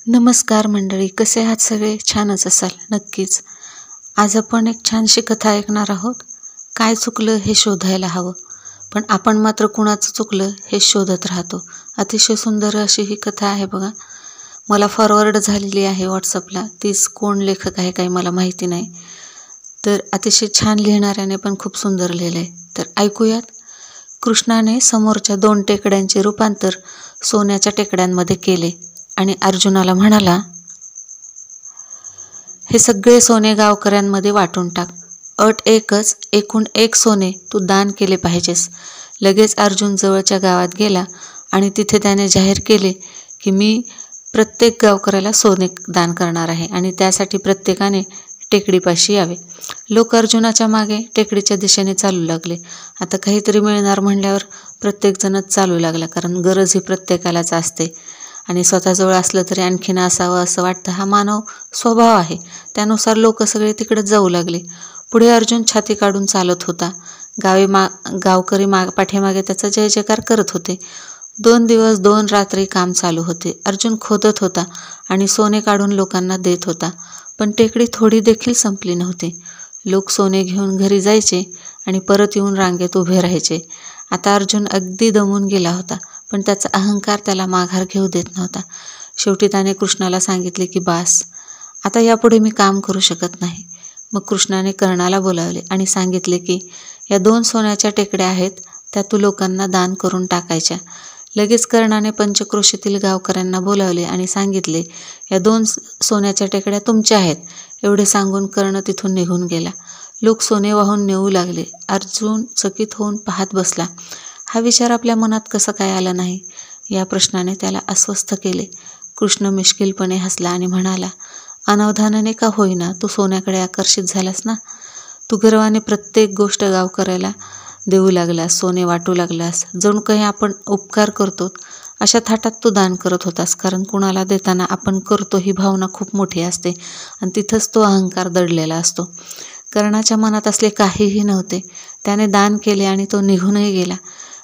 नमस्कार मंडळी, कसे आहात सगळे? छानच असाल नक्कीच. आज आपण एक छानशी कथा ऐकणार आहोत. काय चुकलं हे शोधायला हवं, पण आपण मात्र कुणाचं चुकलं हे शोधत राहतो. अतिशय सुंदर अशी ही कथा आहे बघा. मला फॉरवर्ड झालेली आहे व्हॉट्सअपला. तीच कोण लेखक आहे काही मला माहिती नाही, तर अतिशय छान लिहिणाऱ्याने पण खूप सुंदर लिहिलं आहे. तर ऐकूयात. कृष्णाने समोरच्या 2 टेकड्यांचे रूपांतर सोन्याच्या टेकड्यांमध्ये केले आणि अर्जुनाला म्हणाला, हे सगळे सोने गावकऱ्यांमध्ये वाटून टाक. अट एकच, एकूण 1 सोने तू दान केले पाहिजेस. लगेच अर्जुन जवळच्या गावात गेला आणि तिथे त्याने जाहीर केले की मी प्रत्येक गावकऱ्याला सोने दान करणार आहे आणि त्यासाठी प्रत्येकाने टेकडीपाशी यावे. लोक अर्जुनाच्या मागे टेकडीच्या दिशेने चालू लागले. आता काहीतरी मिळणार म्हणल्यावर प्रत्येकजणच चालू लागला, कारण गरज ही प्रत्येकालाच असते आणि स्वतःजवळ असलं तरी आणखीन असावं असं वाटतं. हा मानव स्वभाव आहे. त्यानुसार लोक सगळे तिकडे जाऊ लागले. पुढे अर्जुन छाती काढून चालत होता. गावकरी पाठीमागे त्याचा जय जयकार करत होते. 2 दिवस 2 रात्री काम चालू होते. अर्जुन खोदत होता आणि सोने काढून लोकांना देत होता, पण टेकडी थोडी देखील संपली नव्हती. लोक सोने घेऊन घरी जायचे आणि परत येऊन रांगेत उभे राहायचे. आता अर्जुन अगदी दमून गेला होता, पण त्याचा अहंकार त्याला माघार घेऊ देत नव्हता. शेवटी त्याने कृष्णाला सांगितले की बास, आता यापुढे मी काम करू शकत नाही. मग कृष्णाने कर्णाला बोलावले आणि सांगितले की या 2 सोन्याच्या टेकड्या आहेत, त्या तू लोकांना दान करून टाकायच्या. लगेच कर्णाने पंचक्रोशीतील गावकऱ्यांना बोलावले आणि सांगितले, या 2 सोन्याच्या टेकड्या तुमच्या आहेत. एवढे सांगून कर्ण तिथून निघून गेला. लोक सोने वाहून नेऊ लागले. अर्जुन चकित होऊन पाहत बसला. हा विचार आपल्या मनात कसा काय आला नाही, या प्रश्नाने त्याला अस्वस्थ केले. कृष्ण मिश्किलपणे हसला आणि म्हणाला, अनवधानाने का होईना तू सोन्याकडे आकर्षित झालास ना. तू गर्वाने प्रत्येक गोष्ट गावकऱ्याला देऊ लागलास, सोने वाटू लागलास, जणू काही आपण उपकार करतो अशा थाटात तू दान करत होतास. कारण कुणाला देताना आपण करतो ही भावना खूप मोठी असते आणि तिथंच तो अहंकार दडलेला असतो. कर्णाच्या मनात असले काहीही नव्हते. त्याने दान केले आणि तो निघूनही गेला.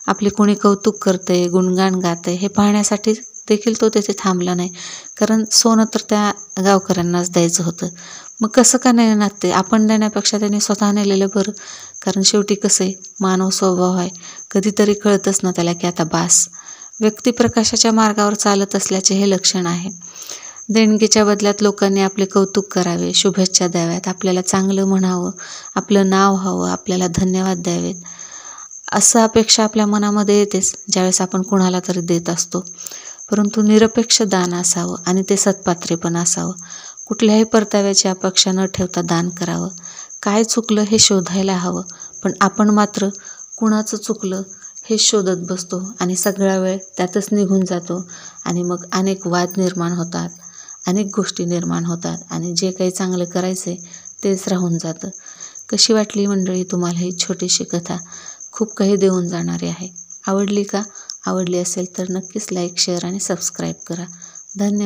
आपले कोणी कौतुक करते, गुणगान गाते हे पाहण्यासाठी देखील तो तेथे थांबला नाही, कारण सोनं तर त्या गावकऱ्यांनाच द्यायचं होतं. मग कसं का नाही ना, ते आपण देण्यापेक्षा त्यांनी स्वतः नेलेलं बरं. कारण शेवटी कसे मानव स्वभाव आहे, कधीतरी कळतच ना त्याला की आता बास. व्यक्ती प्रकाशाच्या मार्गावर चालत असल्याचे हे लक्षण आहे. देणगीच्या बदल्यात लोकांनी आपले कौतुक करावे, शुभेच्छा द्याव्यात, आपल्याला चांगलं म्हणावं, आपलं नाव हवं, आपल्याला धन्यवाद द्यावेत, असं अपेक्षा आपल्या मनामध्ये येतेच ज्यावेळेस आपण कुणाला तरी देत असतो. परंतु निरपेक्ष दान असावं आणि ते सत्पात्रे पण असावं. कुठल्याही परताव्याची अपेक्षा न ठेवता दान करावं. काय चुकलं हे शोधायला हवं, पण आपण मात्र कुणाचं चुकलं हे शोधत बसतो आणि सगळा वेळ त्यातच निघून जातो आणि मग अनेक वाद निर्माण होतात, अनेक गोष्टी निर्माण होतात आणि जे काही चांगलं करायचं तेच राहून जातं. कशी वाटली मंडळी तुम्हाला ही छोटीशी कथा? खूप काही देऊन जाणारी आहे. आवडली का? आवडली असेल तर नक्कीच लाईक, शेअर आणि सबस्क्राईब करा. धन्यवाद.